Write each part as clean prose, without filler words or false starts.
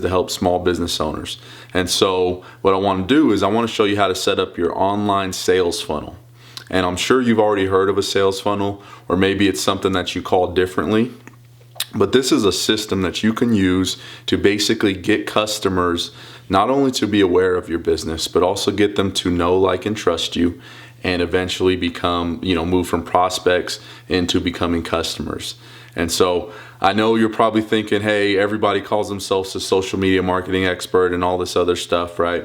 to help small business owners. And so what I want to do is I want to show you how to set up your online sales funnel. And I'm sure you've already heard of a sales funnel, or maybe it's something that you call differently. But this is a system that you can use to basically get customers not only to be aware of your business, but also get them to know, like, and trust you, and eventually become, move from prospects into becoming customers. And so I know you're probably thinking, hey, everybody calls themselves a social media marketing expert and all this other stuff, right?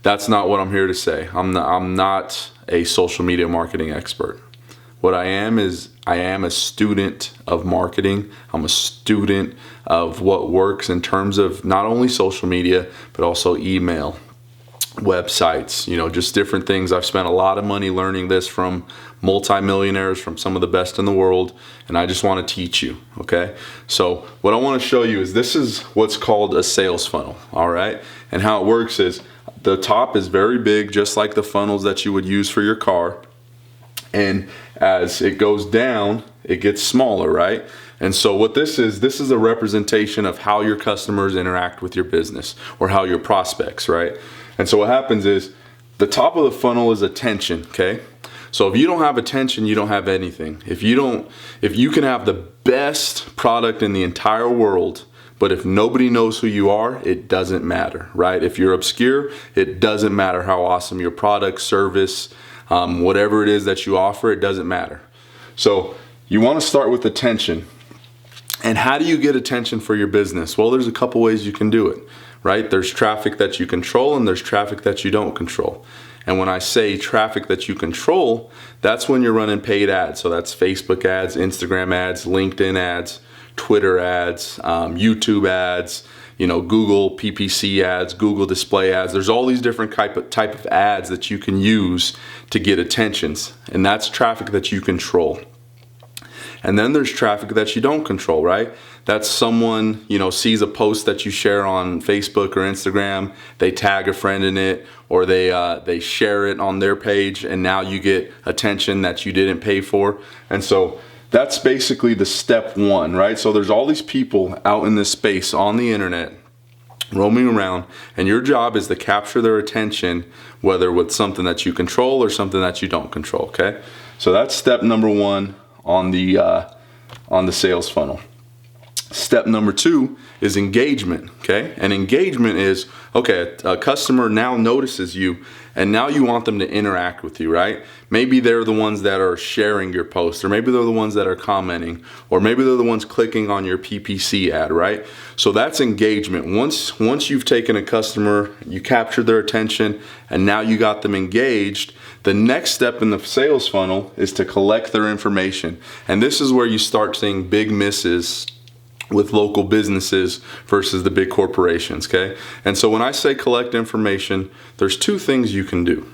That's not what I'm here to say. I'm not a social media marketing expert. What I am is I am a student of marketing. I'm a student of what works in terms of not only social media, but also email, websites, just different things. I've spent a lot of money learning this from multimillionaires, from some of the best in the world, and I just want to teach you, okay? So what I want to show you is this is what's called a sales funnel, all right? And how it works is the top is very big, just like the funnels that you would use for your car. And as it goes down, it gets smaller, right? And so what this is a representation of how your customers interact with your business, or how your prospects, right? And so what happens is the top of the funnel is attention, okay? So if you don't have attention, you don't have anything. If you can have the best product in the entire world, but if nobody knows who you are, it doesn't matter, right? If you're obscure, it doesn't matter how awesome your product, service, whatever it is that you offer, it doesn't matter. So you want to start with attention. And how do you get attention for your business? Well, there's a couple ways you can do it, right? There's traffic that you control, and there's traffic that you don't control. And when I say traffic that you control, that's when you're running paid ads. So that's Facebook ads, Instagram ads, LinkedIn ads, Twitter ads, YouTube ads, Google PPC ads, Google display ads. There's all these different type of ads that you can use to get attentions, and that's traffic that you control. And then there's traffic that you don't control, right? That's someone, sees a post that you share on Facebook or Instagram, they tag a friend in it, or they share it on their page, and now you get attention that you didn't pay for. And so that's basically the step one, right? So there's all these people out in this space on the internet roaming around, and your job is to capture their attention, whether with something that you control or something that you don't control, okay? So that's step number one on the sales funnel. Step number two is engagement, okay? And engagement is, okay, a customer now notices you, and now you want them to interact with you, right? Maybe they're the ones that are sharing your post, or maybe they're the ones that are commenting, or maybe they're the ones clicking on your PPC ad, right? So that's engagement. Once you've taken a customer, you captured their attention, and now you got them engaged, the next step in the sales funnel is to collect their information. And this is where you start seeing big misses with local businesses versus the big corporations, okay? And so when I say collect information, there's two things you can do.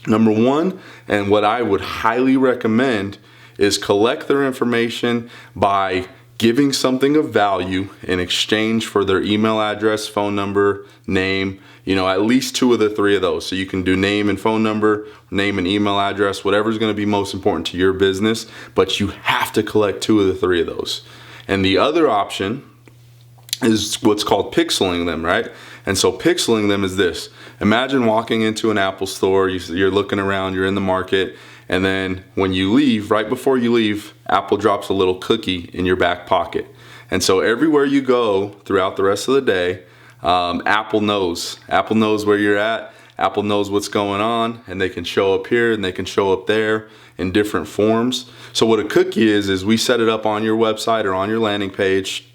Number one, and what I would highly recommend, is collect their information by giving something of value in exchange for their email address, phone number, name, at least two of the three of those. So you can do name and phone number, name and email address, whatever's going to be most important to your business, but you have to collect two of the three of those. And the other option is what's called pixeling them, right? And so pixeling them is this. Imagine walking into an Apple store, you're looking around, you're in the market, and then when you leave, right before you leave, Apple drops a little cookie in your back pocket. And so everywhere you go throughout the rest of the day, Apple knows. Apple knows where you're at. Apple knows what's going on, and they can show up here and they can show up there in different forms. So what a cookie is we set it up on your website or on your landing page,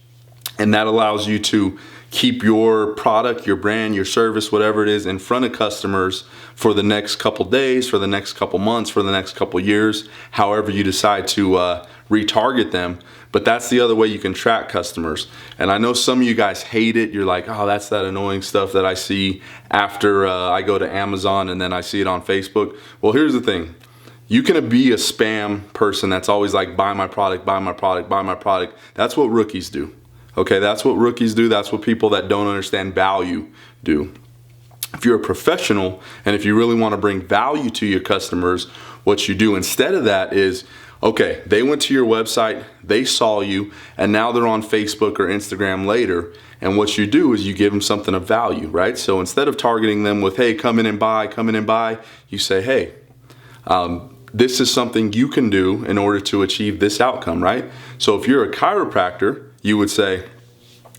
and that allows you to keep your product, your brand, your service, whatever it is, in front of customers for the next couple days, for the next couple months, for the next couple years, however you decide to retarget them. But that's the other way you can track customers. And I know some of you guys hate it. You're like, oh, that's that annoying stuff that I see after I go to Amazon and then I see it on Facebook. Well, here's the thing. You can be a spam person that's always like, buy my product, buy my product, buy my product. That's what rookies do. Okay, that's what rookies do. That's what people that don't understand value do. If you're a professional and if you really want to bring value to your customers, what you do instead of that is, Okay, they went to your website, they saw you, and now they're on Facebook or Instagram later. And what you do is you give them something of value, right? So instead of targeting them with, hey, come in and buy, you say, hey, this is something you can do in order to achieve this outcome, right? So if you're a chiropractor, you would say,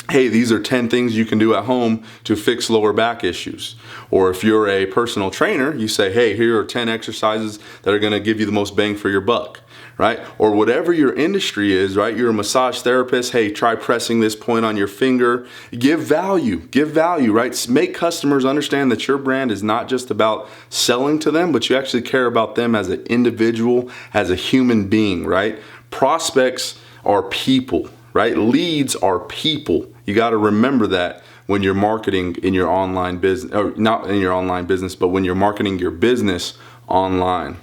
hey, these are 10 things you can do at home to fix lower back issues. Or if you're a personal trainer, you say, hey, here are 10 exercises that are gonna give you the most bang for your buck, right? Or whatever your industry is, right? You're a massage therapist, hey, try pressing this point on your finger. Give value, right? Make customers understand that your brand is not just about selling to them, but you actually care about them as an individual, as a human being, right? Prospects are people, right? Leads are people. You got to remember that when you're marketing in your online business, or not in your online business, but when you're marketing your business online.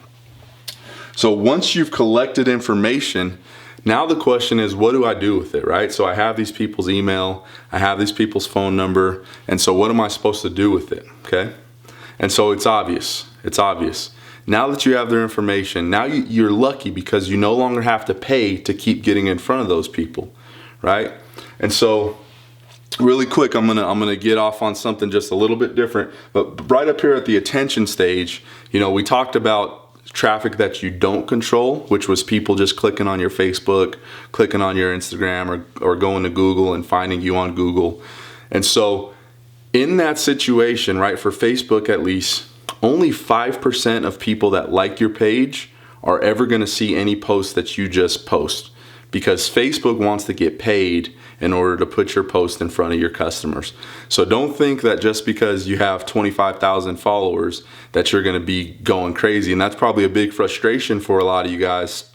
So once you've collected information, now the question is, what do I do with it, right? So I have these people's email, I have these people's phone number, and so what am I supposed to do with it, okay? And so it's obvious. Now that you have their information, now you're lucky because you no longer have to pay to keep getting in front of those people, right? And so really quick, I'm gonna get off on something just a little bit different, but right up here at the attention stage, we talked about traffic that you don't control, which was people just clicking on your Facebook, clicking on your Instagram, or going to Google and finding you on Google. And so in that situation, right, for Facebook at least, only 5% of people that like your page are ever gonna see any post that you just post, because Facebook wants to get paid in order to put your post in front of your customers. So don't think that just because you have 25,000 followers that you're gonna be going crazy. And that's probably a big frustration for a lot of you guys,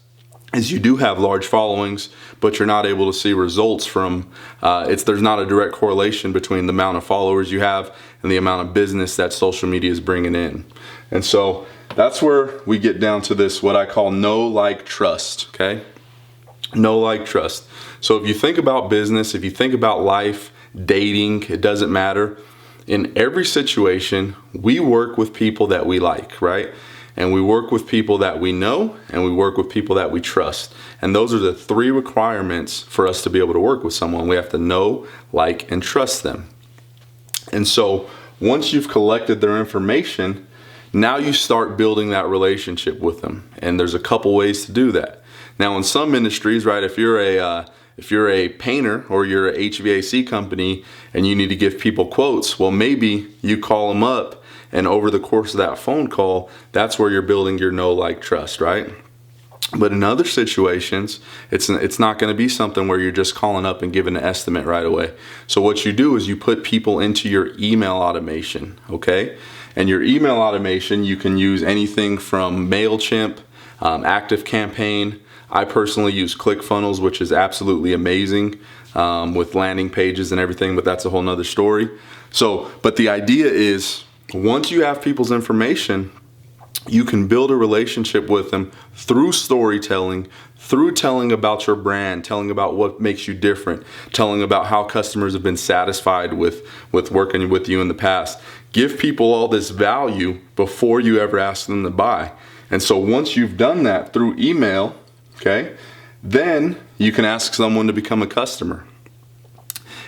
is you do have large followings, but you're not able to see results from, there's not a direct correlation between the amount of followers you have and the amount of business that social media is bringing in. And so that's where we get down to this, what I call know, like, trust, okay? Know, like, trust. So if you think about business, if you think about life, dating, it doesn't matter. In every situation, we work with people that we like, right? And we work with people that we know, and we work with people that we trust. And those are the 3 requirements for us to be able to work with someone. We have to know, like, and trust them. And so once you've collected their information, now you start building that relationship with them. And there's a couple ways to do that. Now, in some industries, right, if you're a painter or you're a HVAC company and you need to give people quotes, well, maybe you call them up, and over the course of that phone call, that's where you're building your know, like, trust, right? But in other situations, it's not going to be something where you're just calling up and giving an estimate right away. So what you do is you put people into your email automation, okay? And your email automation, you can use anything from MailChimp, ActiveCampaign. I personally use ClickFunnels, which is absolutely amazing with landing pages and everything, but that's a whole nother story. So, but the idea is, once you have people's information, you can build a relationship with them through storytelling, through telling about your brand, telling about what makes you different, telling about how customers have been satisfied with working with you in the past. Give people all this value before you ever ask them to buy. And so once you've done that through email, okay, then you can ask someone to become a customer.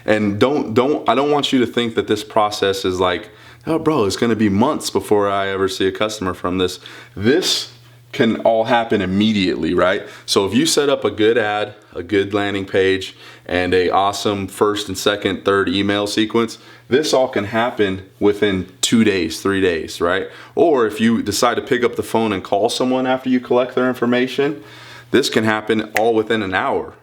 And I don't want you to think that this process is like, oh bro, it's gonna be months before I ever see a customer from this. This can all happen immediately, right? So if you set up a good ad, a good landing page, and a awesome first and second, third email sequence, this all can happen within 2 days, 3 days, right? Or if you decide to pick up the phone and call someone after you collect their information, this can happen all within an hour.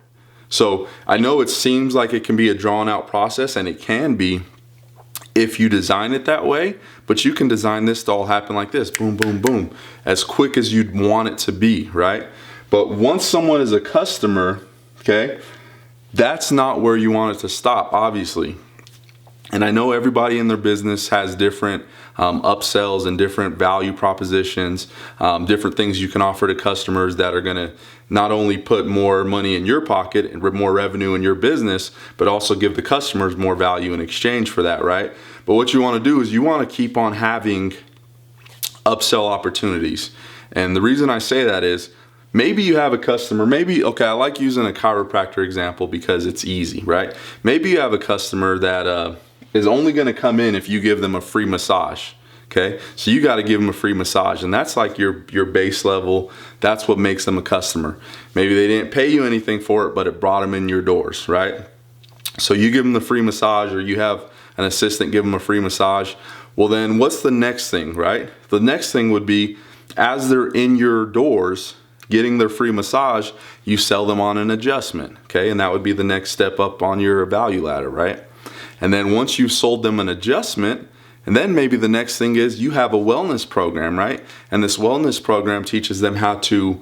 So I know it seems like it can be a drawn out process, and it can be if you design it that way, but you can design this to all happen like this, boom, boom, boom, as quick as you'd want it to be, right? But once someone is a customer, okay, that's not where you want it to stop, obviously. And I know everybody in their business has different upsells and different value propositions, different things you can offer to customers that are gonna not only put more money in your pocket and more revenue in your business, but also give the customers more value in exchange for that, right? But what you wanna do is you wanna keep on having upsell opportunities. And the reason I say that is maybe you have a customer, maybe, okay, I like using a chiropractor example because it's easy, right? Maybe you have a customer that is only going to come in if you give them a free massage. Okay, so you got to give them a free massage, and that's like your base level. That's what makes them a customer. Maybe they didn't pay you anything for it, but it brought them in your doors, right? So you give them the free massage, or you have an assistant give them a free massage. Well, then what's the next thing, right? The next thing would be, as they're in your doors getting their free massage, you sell them on an adjustment, okay? And that would be the next step up on your value ladder, right? And then once you've sold them an adjustment, and then maybe the next thing is you have a wellness program, right? And this wellness program teaches them how to,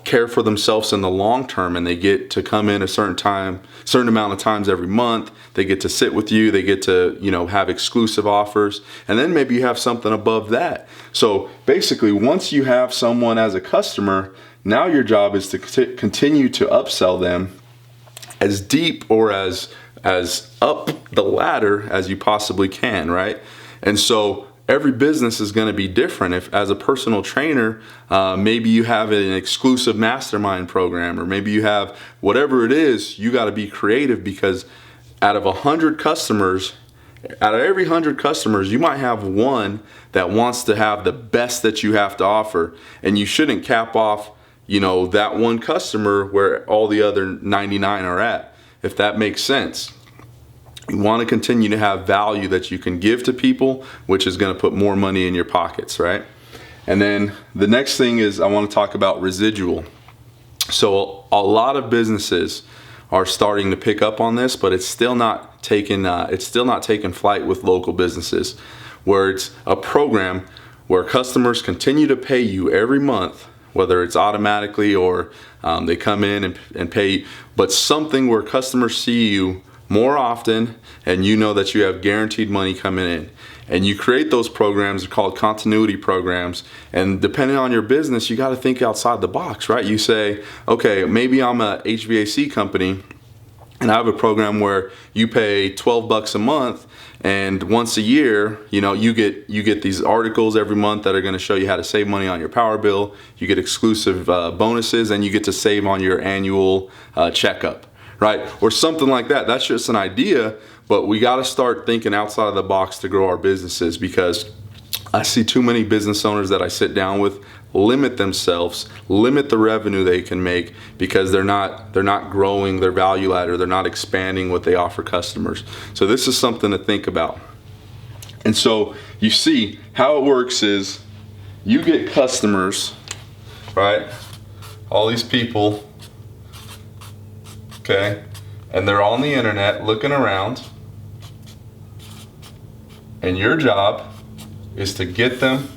care for themselves in the long term, and they get to come in a certain amount of times every month. They get to sit with you. They get to, have exclusive offers. And then maybe you have something above that. So basically, once you have someone as a customer, now your job is to continue to upsell them as deep or as up the ladder as you possibly can, right? And so every business is going to be different. If as a personal trainer, maybe you have an exclusive mastermind program, or maybe you have whatever it is, you got to be creative, because out of 100 customers, out of every 100 customers, you might have one that wants to have the best that you have to offer, and you shouldn't cap off, that one customer where all the other 99 are at. If that makes sense. You want to continue to have value that you can give to people, which is going to put more money in your pockets, right? And then the next thing is I want to talk about residual. So a lot of businesses are starting to pick up on this, but it's still not taking flight with local businesses, where it's a program where customers continue to pay you every month, whether it's automatically or they come in and pay, but something where customers see you more often, and you know that you have guaranteed money coming in. And you create those programs called continuity programs, and depending on your business, you got to think outside the box, right? You say, okay, maybe I'm a HVAC company and I have a program where you pay $12 a month, and once a year, you get these articles every month that are going to show you how to save money on your power bill. You get exclusive bonuses, and you get to save on your annual checkup, right? Or something like that. That's just an idea, but we got to start thinking outside of the box to grow our businesses, because I see too many business owners that I sit down with limit themselves, limit the revenue they can make, because they're not growing their value ladder. They're not expanding what they offer customers. So this is something to think about. And so you see how it works is you get customers, right? All these people, okay, and they're on the internet looking around, and your job is to get them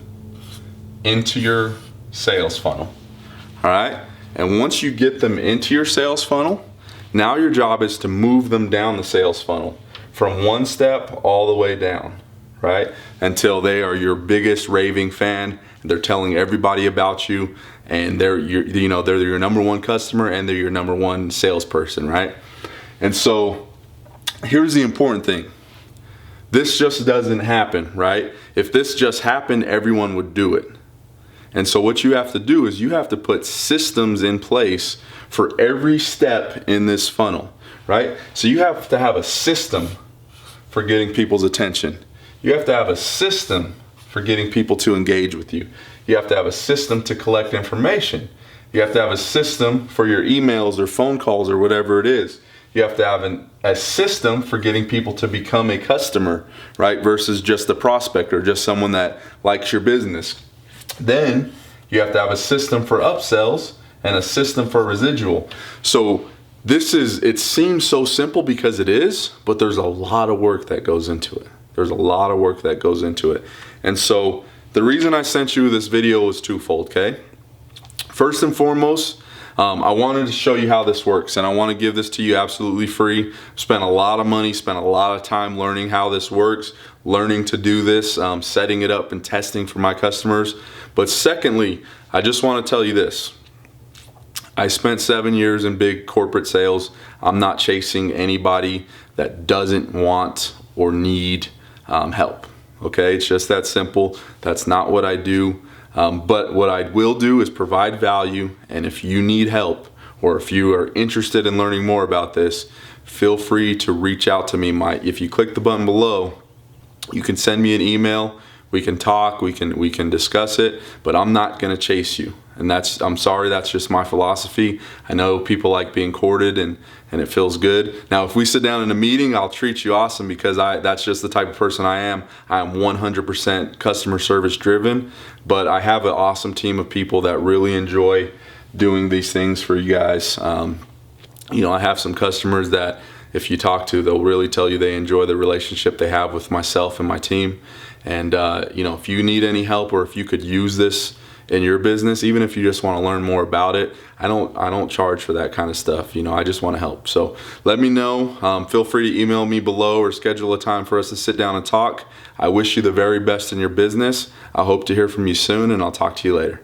into your sales funnel. All right, and once you get them into your sales funnel, now your job is to move them down the sales funnel from one step all the way down, right, until they are your biggest raving fan. They're telling everybody about you, and they're your number one customer, and they're your number one salesperson, right? And so here's the important thing. This just doesn't happen, right? If this just happened, everyone would do it. And so what you have to do is you have to put systems in place for every step in this funnel, right? So you have to have a system for getting people's attention. You have to have a system for getting people to engage with you. You have to have a system to collect information. You have to have a system for your emails or phone calls or whatever it is. You have to have a system for getting people to become a customer, right? Versus just a prospect or just someone that likes your business. Then you have to have a system for upsells and a system for residual. So it seems so simple because it is, but there's a lot of work that goes into it. There's a lot of work that goes into it. And so the reason I sent you this video is twofold, okay? First and foremost, I wanted to show you how this works, and I want to give this to you absolutely free. Spent a lot of money, spent a lot of time learning how this works, learning to do this, setting it up and testing for my customers. But secondly, I just want to tell you this. I spent 7 years in big corporate sales. I'm not chasing anybody that doesn't want or need help. Okay, it's just that simple. That's not what I do. But what I will do is provide value, and if you need help or if you are interested in learning more about this, feel free to reach out to me. If you click the button below, you can send me an email. We can talk, we can discuss it, but I'm not going to chase you. And I'm sorry, that's just my philosophy. I know people like being courted and it feels good. Now, if we sit down in a meeting, I'll treat you awesome because that's just the type of person I am. I am 100% customer service driven, but I have an awesome team of people that really enjoy doing these things for you guys. I have some customers that if you talk to, they'll really tell you they enjoy the relationship they have with myself and my team. And if you need any help or if you could use this in your business, even if you just want to learn more about it, I don't charge for that kind of stuff. I just want to help. So let me know. Feel free to email me below or schedule a time for us to sit down and talk. I wish you the very best in your business. I hope to hear from you soon, and I'll talk to you later.